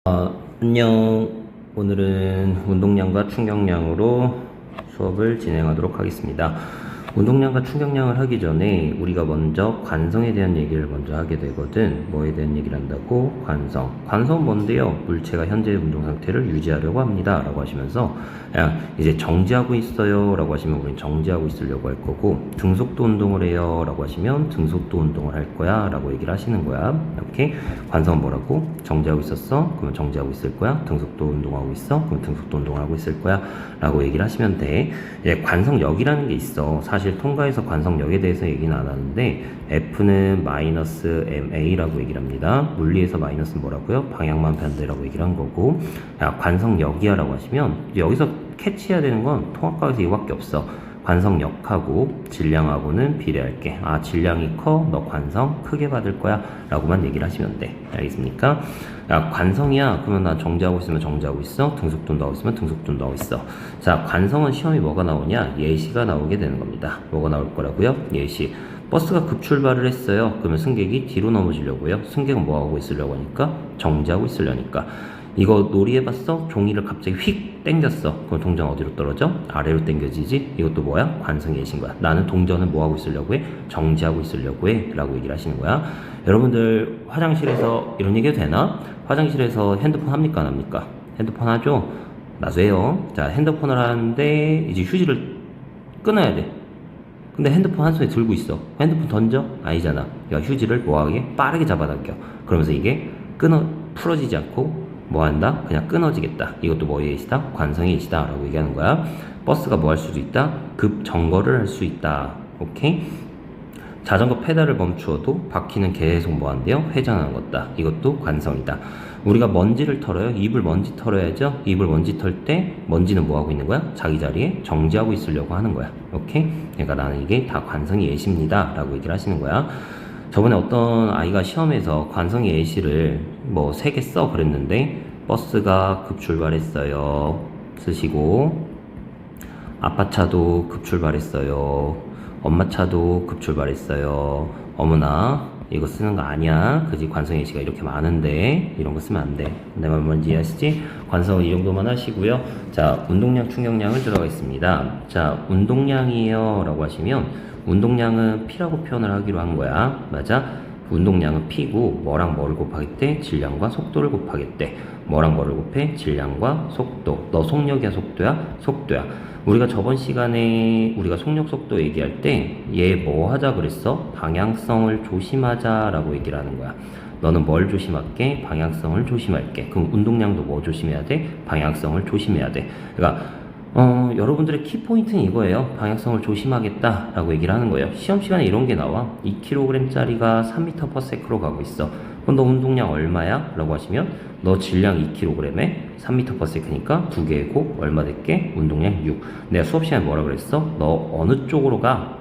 안녕. 오늘은 운동량과 충격량으로 수업을 진행하도록 하겠습니다. 운동량과 충격량을 하기 전에 우리가 먼저 관성에 대한 얘기를 먼저 하게 되거든. 뭐에 대한 얘기를 한다고? 관성. 관성은 뭔데요? 물체가 현재 운동 상태를 유지하려고 합니다. 라고 하시면서 이제 정지하고 있어요. 라고 하시면 우리는 정지하고 있으려고 할 거고, 등속도 운동을 해요. 라고 하시면 등속도 운동을 할 거야. 라고 얘기를 하시는 거야. 이렇게 관성은 뭐라고? 정지하고 있었어? 그러면 정지하고 있을 거야. 등속도 운동하고 있어? 그럼 등속도 운동을 하고 있을 거야. 라고 얘기를 하시면 돼. 이제 관성력이라는 게 있어. 사실 통과에서 관성력에 대해서 얘기는 안 하는데, F는 마이너스 MA라고 얘기를 합니다. 물리에서 마이너스는 뭐라고요? 방향만 반대라고 얘기를 한 거고, 관성력이야 라고 하시면 여기서 캐치해야 되는 건 통합과에서 이거밖에 없어. 관성력하고 질량하고는 비례할게. 질량이 커, 너 관성 크게 받을 거야 라고만 얘기를 하시면 돼. 알겠습니까? 관성이야. 그러면 나 정지하고 있으면 정지하고 있어. 등속도 운동하고 있으면 등속도 운동하고 있어. 자, 관성은 시험이 뭐가 나오냐? 예시가 나오게 되는 겁니다. 뭐가 나올 거라고요? 예시. 버스가 급출발을 했어요. 그러면 승객이 뒤로 넘어지려고요. 승객은 뭐하고 있으려고 하니까? 정지하고 있으려니까. 이거 놀이해봤어? 종이를 갑자기 휙 당겼어. 그럼 동전 어디로 떨어져? 아래로 당겨지지? 이것도 뭐야? 관성의 예시인 거야. 나는 동전은 뭐하고 있으려고 해? 정지하고 있으려고 해. 라고 얘기를 하시는 거야. 여러분들 화장실에서 이런 얘기 해도 되나? 화장실에서 핸드폰 합니까? 안 합니까? 핸드폰 하죠? 나도 해요. 자, 핸드폰을 하는데 이제 휴지를 끊어야 돼. 근데 핸드폰 한 손에 들고 있어. 핸드폰 던져? 아니잖아. 그러니까 휴지를 뭐하게? 빠르게 잡아당겨. 그러면서 이게 풀어지지 않고 뭐 한다? 그냥 끊어지겠다. 이것도 뭐의 예시다? 관성의 예시다. 라고 얘기하는 거야. 버스가 뭐 할 수도 있다? 급 정거를 할 수 있다. 오케이? 자전거 페달을 멈추어도 바퀴는 계속 뭐 한대요? 회전하는 것다. 이것도 관성이다. 우리가 먼지를 털어요. 입을 먼지 털어야죠. 입을 먼지 털 때 먼지는 뭐 하고 있는 거야? 자기 자리에 정지하고 있으려고 하는 거야. 오케이? 그러니까 나는 이게 다 관성의 예시입니다. 라고 얘기를 하시는 거야. 저번에 어떤 아이가 시험에서 관성의 예시를 뭐 3개 써 그랬는데, 버스가 급출발했어요. 쓰시고, 아빠 차도 급출발했어요. 엄마 차도 급출발했어요. 어머나, 이거 쓰는 거 아니야. 그지? 관성의 예시가 이렇게 많은데 이런 거 쓰면 안 돼. 내 말 뭔지 이해하시지? 관성은 이 정도만 하시고요. 자, 운동량, 충격량을 들어가겠습니다. 자, 운동량이에요 라고 하시면, 운동량은 P라고 표현을 하기로 한 거야. 맞아? 운동량은 P고 뭐랑 뭐를 곱하겠대? 질량과 속도를 곱하겠대. 뭐랑 뭐를 곱해? 질량과 속도. 너 속력이야 속도야? 속도야. 우리가 저번 시간에 우리가 속력 속도 얘기할 때 얘 뭐 하자 그랬어? 방향성을 조심하자 라고 얘기를 하는 거야. 너는 뭘 조심할게? 방향성을 조심할게. 그럼 운동량도 뭐 조심해야 돼? 방향성을 조심해야 돼. 그러니까 여러분들의 키포인트는 이거예요. 방향성을 조심하겠다 라고 얘기를 하는 거예요. 시험 시간에 이런 게 나와. 2kg짜리가 3m/s로 가고 있어. 그럼 너 운동량 얼마야? 라고 하시면, 너 질량 2kg에 3m/s니까 2개의 곱 얼마 될게? 운동량 6. 내가 수업 시간에 뭐라 그랬어? 너 어느 쪽으로 가?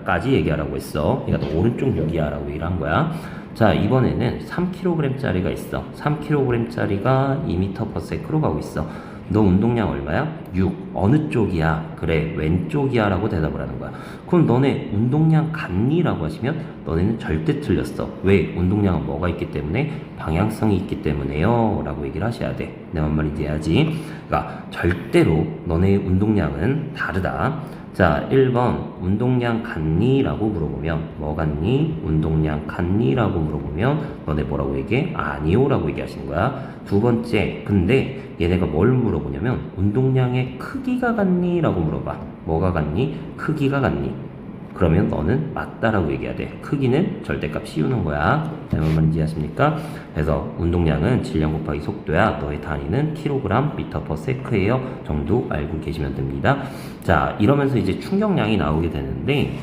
까지 얘기하라고 했어. 그러니까 너 오른쪽 6이야 라고 얘기를 한 거야. 자, 이번에는 3kg짜리가 있어. 3kg짜리가 2m/s로 가고 있어. 너 운동량 얼마야? 6. 어느 쪽이야? 그래, 왼쪽이야 라고 대답을 하는 거야. 그럼 너네 운동량 같니? 라고 하시면 너네는 절대 틀렸어. 왜? 운동량은 뭐가 있기 때문에? 방향성이 있기 때문에요 라고 얘기를 하셔야 돼. 내 말인지 해야지. 그러니까 절대로 너네의 운동량은 다르다. 자, 1번 운동량 같니? 라고 물어보면 뭐 같니? 운동량 같니? 라고 물어보면 너네 뭐라고 얘기해? 아니요 라고 얘기하시는 거야. 두 번째, 근데 얘네가 뭘 물어보냐면 운동량의 크기가 같니? 라고 물어봐. 뭐가 같니? 크기가 같니? 그러면 너는 맞다라고 얘기해야 돼. 크기는 절대값 씌우는 거야. 잘못 말인지 아십니까? 그래서 운동량은 질량 곱하기 속도야. 너의 단위는 kg, m/s예요. 정도 알고 계시면 됩니다. 자, 이러면서 이제 충격량이 나오게 되는데,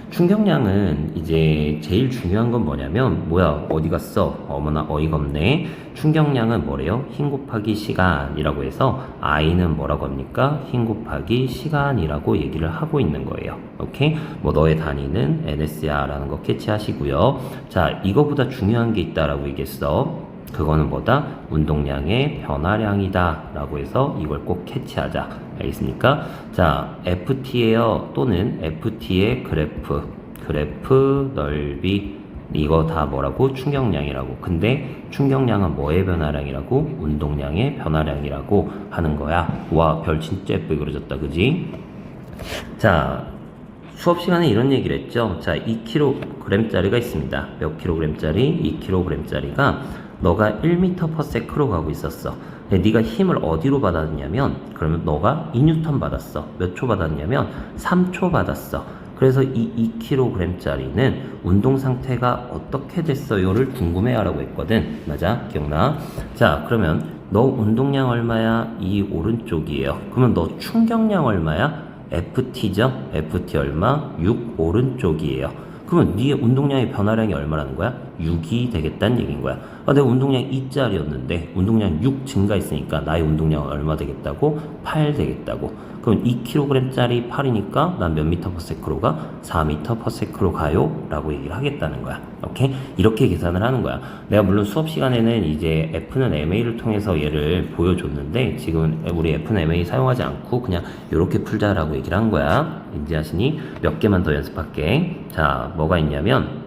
충격량은 이제 제일 중요한 건 뭐냐면, 뭐야 어디 갔어? 어머나 어이가 없네. 충격량은 뭐래요? 힘 곱하기 시간이라고 해서 I는 뭐라고 합니까? 힘 곱하기 시간이라고 얘기를 하고 있는 거예요. 오케이? 뭐 너의 단위는 NS야 라는 거 캐치하시고요. 자, 이거보다 중요한 게 있다라고 얘기했어. 그거는 뭐다? 운동량의 변화량이다 라고 해서 이걸 꼭 캐치하자. 알겠습니까? 자, FT예요. 또는 FT의 그래프 넓이 이거 다 뭐라고? 충격량이라고. 근데 충격량은 뭐의 변화량이라고? 운동량의 변화량이라고 하는 거야. 와, 별 진짜 예쁘게 그려졌다, 그지? 자, 수업 시간에 이런 얘기를 했죠. 자, 2kg짜리가 있습니다. 몇 kg짜리? 2kg짜리가 너가 1m/s로 가고 있었어. 근데 네가 힘을 어디로 받았냐면, 그러면 너가 2N 받았어. 몇 초 받았냐면 3초 받았어. 그래서 이 2kg짜리는 운동 상태가 어떻게 됐어요를 궁금해하라고 했거든. 맞아? 기억나? 자, 그러면 너 운동량 얼마야? 이 오른쪽이에요. 그러면 너 충격량 얼마야? FT죠? FT 얼마? 6 오른쪽이에요. 그러면 네 운동량의 변화량이 얼마라는 거야? 6이 되겠다는 얘기인 거야. 내가 운동량 2짜리였는데 운동량 6 증가했으니까 나의 운동량은 얼마 되겠다고? 8 되겠다고. 그럼 2kg짜리 8이니까 난 몇 m/s로 가? 4m/s로 가요? 라고 얘기를 하겠다는 거야. 오케이? 이렇게 계산을 하는 거야. 내가 물론 수업 시간에는 이제 F는 MA를 통해서 얘를 보여줬는데 지금 우리 F는 MA 사용하지 않고 그냥 이렇게 풀자라고 얘기를 한 거야. 인지하시니? 몇 개만 더 연습할게. 자, 뭐가 있냐면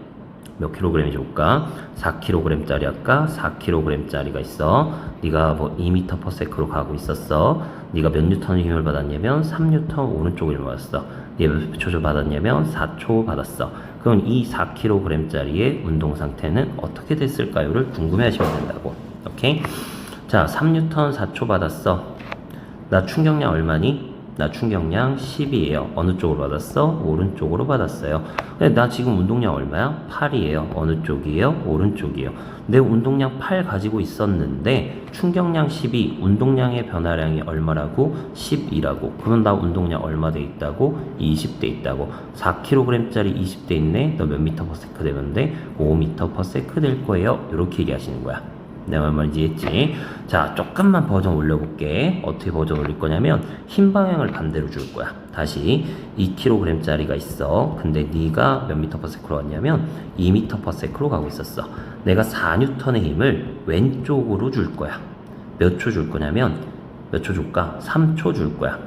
몇 킬로그램이 좋을까? 4kg짜리 할까? 4kg짜리가 있어. 네가 뭐 2m/s로 가고 있었어. 네가 몇 뉴턴의 힘을 받았냐면 3뉴턴 오른쪽 힘을 받았어. 네가 몇 초 받았냐면 4초 받았어. 그럼 이 4kg짜리의 운동 상태는 어떻게 됐을까요를 궁금해 하시면 된다고. 오케이? 자, 3뉴턴 4초 받았어. 나 충격량 얼마니? 나 충격량 10이에요. 어느 쪽으로 받았어? 오른쪽으로 받았어요. 근데 나 지금 운동량 얼마야? 8이에요. 어느 쪽이에요? 오른쪽이에요. 내 운동량 8 가지고 있었는데 충격량 12, 운동량의 변화량이 얼마라고? 10이라고. 그러면 나 운동량 얼마 돼 있다고? 20 돼 있다고. 4kg짜리 20 돼 있네. 너 몇 m/s 되는데? 5m/s 될 거예요. 이렇게 얘기하시는 거야. 내가 말인지 했지? 자, 조금만 버전 올려볼게. 어떻게 버전 올릴 거냐면 힘 방향을 반대로 줄 거야. 다시 2kg짜리가 있어. 근데 네가 몇 m/s로 왔냐면 2m/s로 가고 있었어. 내가 4N의 힘을 왼쪽으로 줄 거야. 몇 초 줄 거냐면 몇 초 줄까? 3초 줄 거야.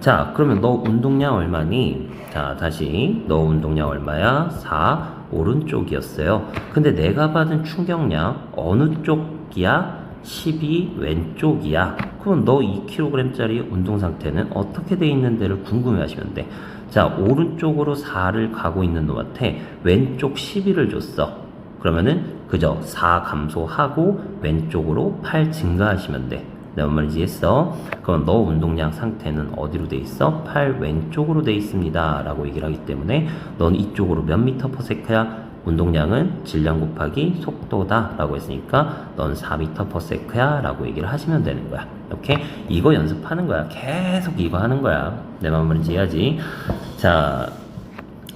자, 그러면 너 운동량 얼마니? 자, 다시 너 운동량 얼마야? 4 오른쪽이었어요. 근데 내가 받은 충격량 어느 쪽이야? 12 왼쪽이야. 그럼 너 2kg짜리 운동 상태는 어떻게 돼 있는데를 궁금해 하시면 돼. 자, 오른쪽으로 4를 가고 있는 놈한테 왼쪽 12를 줬어. 그러면은 그저 4 감소하고 왼쪽으로 8 증가하시면 돼. 내가 뭔 말인지 했어? 그럼 너 운동량 상태는 어디로 돼 있어? 팔 왼쪽으로 돼 있습니다 라고 얘기를 하기 때문에 넌 이쪽으로 몇 m/s야? 운동량은 질량 곱하기 속도다 라고 했으니까 넌 4m/s야 라고 얘기를 하시면 되는 거야. 오케이? 이거 연습하는 거야. 계속 이거 하는 거야. 내 말인지 이해하지? 자,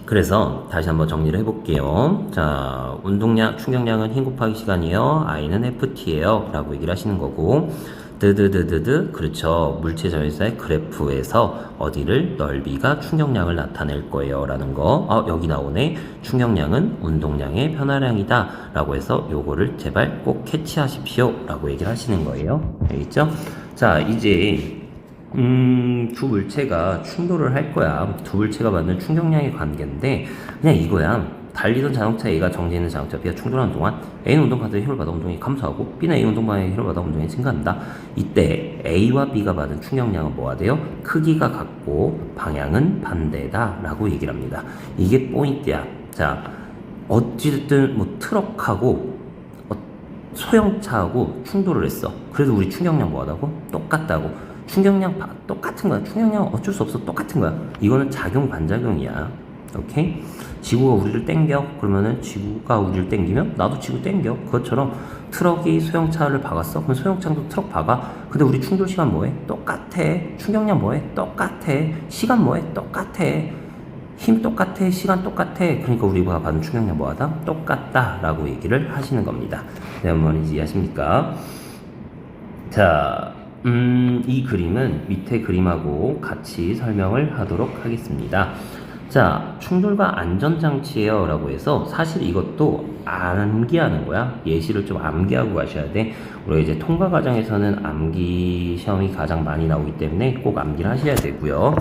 그래서 다시 한번 정리를 해볼게요. 자, 운동량, 충격량은 힘 곱하기 시간이에요. I는 FT예요 라고 얘기를 하시는 거고, 그렇죠. 물체 전위사의 그래프에서 어디를? 넓이가 충격량을 나타낼 거예요 라는 거. 여기 나오네. 충격량은 운동량의 변화량이다 라고 해서 요거를 제발 꼭 캐치하십시오 라고 얘기를 하시는 거예요. 알겠죠? 자, 이제 두 물체가 충돌을 할 거야. 두 물체가 받는 충격량의 관계인데 그냥 이거야. 달리던 자동차 A가 정지해 있는 자동차 B가 충돌하는 동안 A는 운동받은 힘을 받아 운동이 감소하고 B는 A 운동받은 힘을 받아 운동이 증가합니다. 이때 A와 B가 받은 충격량은 뭐가 돼요? 크기가 같고 방향은 반대다 라고 얘기를 합니다. 이게 포인트야. 자, 어찌됐든 뭐 트럭하고 소형차하고 충돌을 했어. 그래도 우리 충격량 뭐하다고? 똑같다고. 충격량 똑같은 거야. 충격량 어쩔 수 없어. 똑같은 거야. 이거는 작용 반작용이야. 오케이? 지구가 우리를 땡겨. 그러면은 지구가 우리를 땡기면 나도 지구 땡겨. 그것처럼 트럭이 소형차를 박았어. 그럼 소형차도 트럭 박아. 근데 우리 충돌 시간 뭐해? 똑같아. 충격량 뭐해? 똑같아. 시간 뭐해? 똑같아. 힘 똑같아. 시간 똑같아. 그러니까 우리가 받은 충격량 뭐하다? 똑같다 라고 얘기를 하시는 겁니다. 네, 어머니 이해하십니까? 자, 이 그림은 밑에 그림하고 같이 설명을 하도록 하겠습니다. 자, 충돌과 안전장치예요 라고 해서 사실 이것도 암기하는 거야. 예시를 좀 암기하고 가셔야 돼. 우리 이제 통과 과정에서는 암기 시험이 가장 많이 나오기 때문에 꼭 암기를 하셔야 되고요.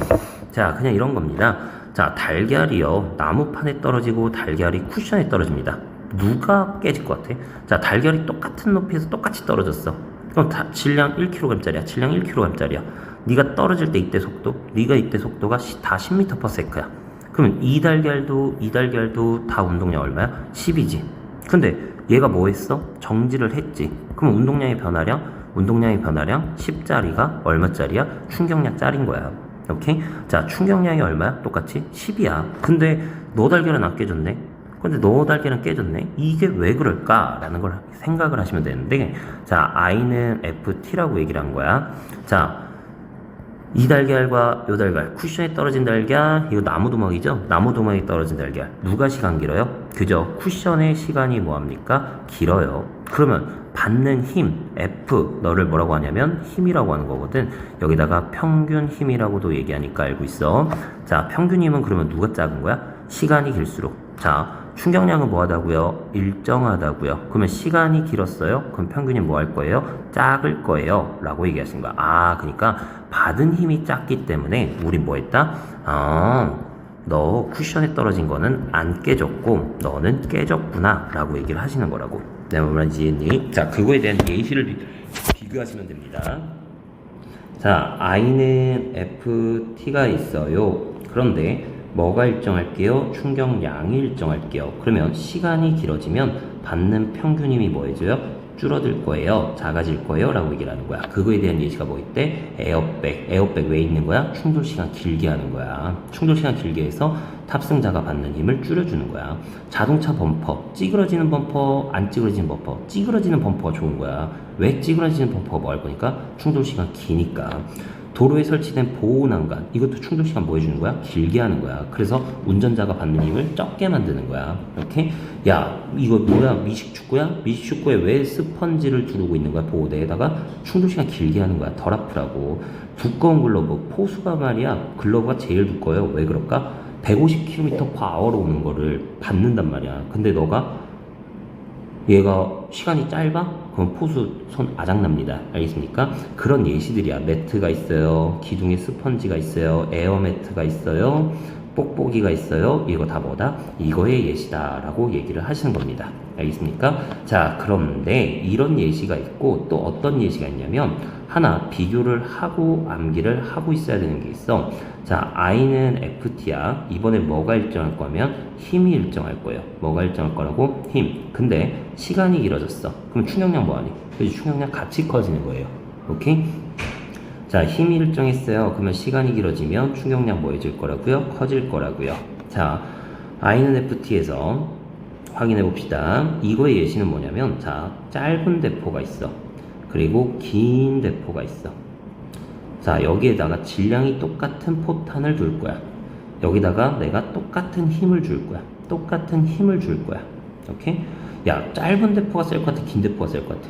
자, 그냥 이런 겁니다. 자, 달걀이요. 나무판에 떨어지고 달걀이 쿠션에 떨어집니다. 누가 깨질 것 같아? 자, 달걀이 똑같은 높이에서 똑같이 떨어졌어. 그럼 질량 1kg짜리야. 질량 1kg짜리야. 네가 떨어질 때 이때 속도, 네가 이때 속도가 다 10m/s야. 그러면 이 달걀도 다 운동량 얼마야? 10이지. 근데 얘가 뭐 했어? 정지를 했지. 그럼 운동량의 변화량 10짜리가 얼마짜리야? 충격량 짤인 거야. 오케이? 자, 충격량이 얼마야? 똑같이 10이야. 근데 너 달걀은 안 깨졌네? 근데 너 달걀은 깨졌네? 이게 왜 그럴까라는 걸 생각을 하시면 되는데, 자, I는 FT라고 얘기를 한 거야. 자, 이 달걀과 요 달걀, 쿠션에 떨어진 달걀, 이거 나무도막이죠? 나무도막에 떨어진 달걀. 누가 시간 길어요? 그죠? 쿠션의 시간이 뭐합니까? 길어요. 그러면 받는 힘, F, 너를 뭐라고 하냐면 힘이라고 하는 거거든. 여기다가 평균 힘이라고도 얘기하니까 알고 있어. 자, 평균 힘은 그러면 누가 작은 거야? 시간이 길수록. 자, 충격량은 뭐하다고요? 일정하다고요. 그러면 시간이 길었어요? 그럼 평균이 뭐 할 거예요? 작을 거예요. 라고 얘기하신 거야. 아, 그러니까 받은 힘이 작기 때문에 우리 뭐 했다? 너 쿠션에 떨어진 거는 안 깨졌고 너는 깨졌구나 라고 얘기를 하시는 거라고. 네, 뭐 말인지 이해했니? 자, 그거에 대한 예시를 비교하시면 됩니다. 자, I는 FT가 있어요. 그런데 뭐가 일정할게요? 충격량이 일정할게요. 그러면 시간이 길어지면 받는 평균 힘이 뭐 해줘요? 줄어들 거예요. 작아질 거예요. 라고 얘기를 하는 거야. 그거에 대한 예시가 뭐 있대? 에어백. 에어백 왜 있는 거야? 충돌 시간 길게 하는 거야. 충돌 시간 길게 해서 탑승자가 받는 힘을 줄여주는 거야. 자동차 범퍼. 찌그러지는 범퍼, 안 찌그러지는 범퍼. 찌그러지는 범퍼가 좋은 거야. 왜 찌그러지는 범퍼가 뭐 할 거니까? 충돌 시간 기니까. 도로에 설치된 보호난간, 이것도 충돌 시간 뭐 해주는 거야? 길게 하는 거야. 그래서 운전자가 받는 힘을 적게 만드는 거야. 이렇게. 야, 이거 뭐야? 미식축구야? 미식축구에 왜 스펀지를 두르고 있는 거야? 보호대에다가 충돌 시간 길게 하는 거야. 덜 아프라고. 두꺼운 글러브, 포수가 말이야. 글러브가 제일 두꺼워요. 왜 그럴까? 150km/h로 오는 거를 받는단 말이야. 근데 너가 얘가 시간이 짧아? 그럼 포수 손 아작납니다. 알겠습니까? 그런 예시들이야. 매트가 있어요. 기둥에 스펀지가 있어요. 에어매트가 있어요. 뽁뽁이가 있어요. 이거 다 뭐다? 이거의 예시다 라고 얘기를 하시는 겁니다. 알겠습니까? 자, 그런데 이런 예시가 있고 또 어떤 예시가 있냐면 하나 비교를 하고 암기를 하고 있어야 되는 게 있어. 자, I는 FT야. 이번에 뭐가 일정할 거면 힘이 일정할 거예요. 뭐가 일정할 거라고? 힘. 근데 시간이 길어졌어. 그럼 충격량 뭐하니? 그래서 충격량 같이 커지는 거예요. 오케이? 자, 힘이 일정했어요. 그러면 시간이 길어지면 충격량 뭐 해질 거라고요? 커질 거라고요. 자, I는 FT에서 확인해 봅시다. 이거의 예시는 뭐냐면, 자, 짧은 대포가 있어. 그리고 긴 대포가 있어. 자, 여기에다가 질량이 똑같은 포탄을 둘 거야. 여기다가 내가 똑같은 힘을 줄 거야. 똑같은 힘을 줄 거야. 오케이? 야, 짧은 대포가 셀 것 같아? 긴 대포가 셀 것 같아?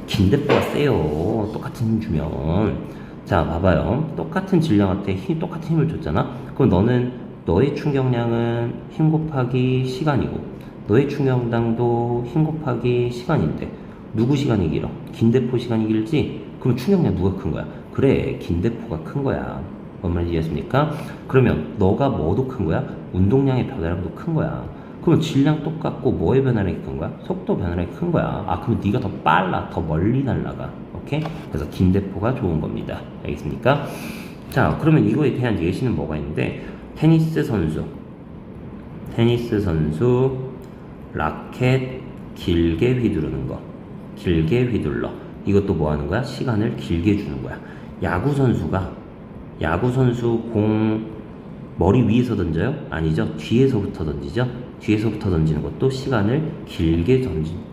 긴 대포가 세요. 똑같은 힘 주면. 자, 봐봐요. 똑같은 질량한테 똑같은 힘을 줬잖아? 그럼 너의 충격량은 힘 곱하기 시간이고, 너의 충격량도 힘 곱하기 시간인데, 누구 시간이 길어? 긴 대포 시간이 길지? 그럼 충격량 누가 큰 거야? 그래, 긴 대포가 큰 거야. 뭔 말인지 이해했습니까? 그러면 너가 뭐도 큰 거야? 운동량의 변화량도 큰 거야. 그러면 질량 똑같고 뭐의 변화량이 큰 거야? 속도 변화량이 큰 거야. 아, 그러면 네가 더 빨라, 더 멀리 날아가. 오케이? 그래서 긴 대포가 좋은 겁니다. 알겠습니까? 자, 그러면 이거에 대한 예시는 뭐가 있는데, 테니스 선수 라켓 길게 휘두르는 거. 길게 휘둘러. 이것도 뭐 하는 거야? 시간을 길게 주는 거야. 야구 선수 공 머리 위에서 던져요? 아니죠. 뒤에서부터 던지죠. 뒤에서부터 던지는 것도 시간을 길게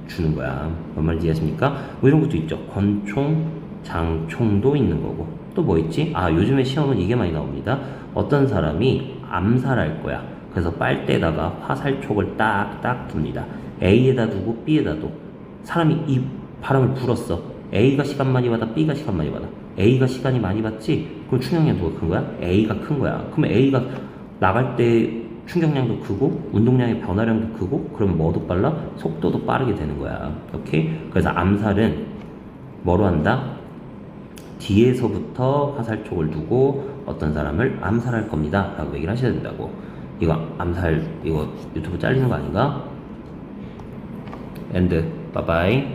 주는 거야. 뭔 말인지 이해하십니까? 뭐 이런 것도 있죠. 권총, 장총도 있는 거고. 또 뭐 있지? 아, 요즘에 시험은 이게 많이 나옵니다. 어떤 사람이 암살할 거야. 그래서 빨대에다가 화살촉을 딱딱 둡니다. A에다 두고 B에다 둬. 사람이 이 바람을 불었어. A가 시간 많이 받아, B가 시간 많이 받아. A가 시간이 많이 받지? 그럼 충격량 누가 큰 거야? A가 큰 거야. 그러면 A가 나갈 때 충격량도 크고 운동량의 변화량도 크고, 그러면 뭐도 빨라? 속도도 빠르게 되는 거야. 오케이? 그래서 암살은 뭐로 한다? 뒤에서부터 화살촉을 두고 어떤 사람을 암살할 겁니다 라고 얘기를 하셔야 된다고. 이거 암살, 이거 유튜브 잘리는 거 아닌가? 엔드. 바이바이.